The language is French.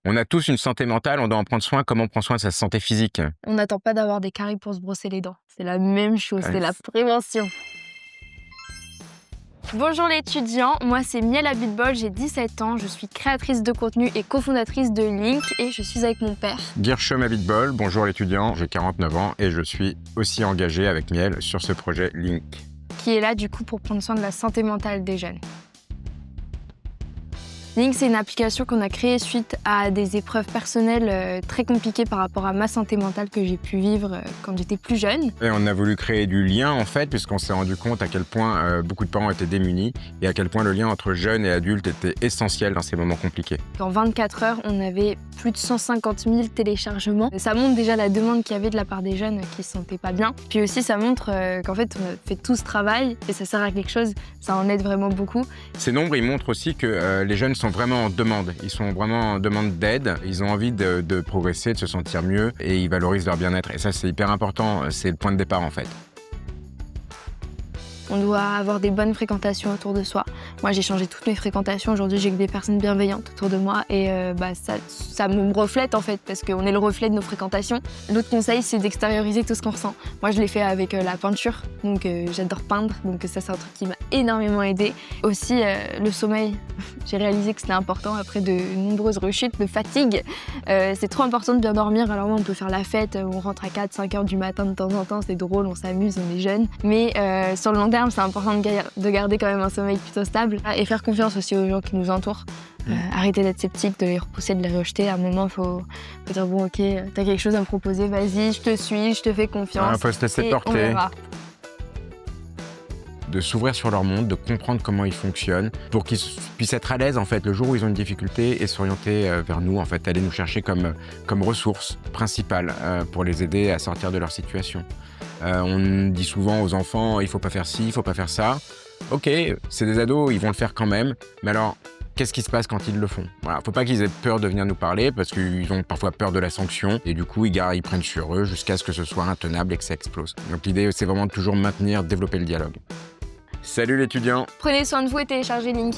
On a tous une santé mentale, on doit en prendre soin comme on prend soin de sa santé physique. On n'attend pas d'avoir des caries pour se brosser les dents. C'est la même chose, Ouais, c'est la prévention. Bonjour les étudiants, moi c'est Miel Abitbol, j'ai 17 ans, je suis créatrice de contenu et cofondatrice de Link et je suis avec mon père. Guerchom Abitbol, bonjour l'étudiant, j'ai 49 ans et je suis aussi engagé avec Miel sur ce projet Link. Qui est là du coup pour prendre soin de la santé mentale des jeunes. Link, c'est une application qu'on a créée suite à des épreuves personnelles très compliquées par rapport à ma santé mentale que j'ai pu vivre quand j'étais plus jeune. Et on a voulu créer du lien en fait, puisqu'on s'est rendu compte à quel point beaucoup de parents étaient démunis et à quel point le lien entre jeunes et adultes était essentiel dans ces moments compliqués. En 24 heures, on avait plus de 150 000 téléchargements. Ça montre déjà la demande qu'il y avait de la part des jeunes qui se sentaient pas bien. Puis aussi, ça montre qu'en fait, on a fait tout ce travail et ça sert à quelque chose, ça en aide vraiment beaucoup. Ces nombres, ils montrent aussi que les jeunes sont vraiment en demande. Ils sont vraiment en demande d'aide. Ils ont envie de progresser, de se sentir mieux et ils valorisent leur bien-être. Et ça, c'est hyper important. C'est le point de départ en fait. On doit avoir des bonnes fréquentations autour de soi. Moi, j'ai changé toutes mes fréquentations. Aujourd'hui, j'ai que des personnes bienveillantes autour de moi et ça me reflète en fait parce qu'on est le reflet de nos fréquentations. L'autre conseil, c'est d'extérioriser tout ce qu'on ressent. Moi, je l'ai fait avec la peinture, donc j'adore peindre, donc ça, c'est un truc qui m'a énormément aidée. Aussi, le sommeil. J'ai réalisé que c'était important après de nombreuses rechutes, de fatigue. C'est trop important de bien dormir. Alors, on peut faire la fête, on rentre à 4-5 heures du matin de temps en temps, c'est drôle, on s'amuse, on est jeune. Mais sur le long terme, c'est important de garder quand même un sommeil plutôt stable et faire confiance aussi aux gens qui nous entourent. Arrêter d'être sceptique, de les repousser, de les rejeter. À un moment, il faut dire bon, ok, t'as quelque chose à me proposer, vas-y, je te suis, je te fais confiance. Il faut se laisser et porter. on verra. De s'ouvrir sur leur monde, de comprendre comment ils fonctionnent, pour qu'ils puissent être à l'aise en fait le jour où ils ont une difficulté et s'orienter vers nous, en fait, aller nous chercher comme ressource principale pour les aider à sortir de leur situation. On dit souvent aux enfants, il faut pas faire ci, il faut pas faire ça. Ok, c'est des ados, ils vont le faire quand même, mais alors qu'est-ce qui se passe quand ils le font? Voilà, faut pas qu'ils aient peur de venir nous parler parce qu'ils ont parfois peur de la sanction et du coup ils prennent sur eux jusqu'à ce que ce soit intenable et que ça explose. Donc l'idée c'est vraiment de toujours maintenir, développer le dialogue. Salut l'étudiant! Prenez soin de vous et téléchargez Link.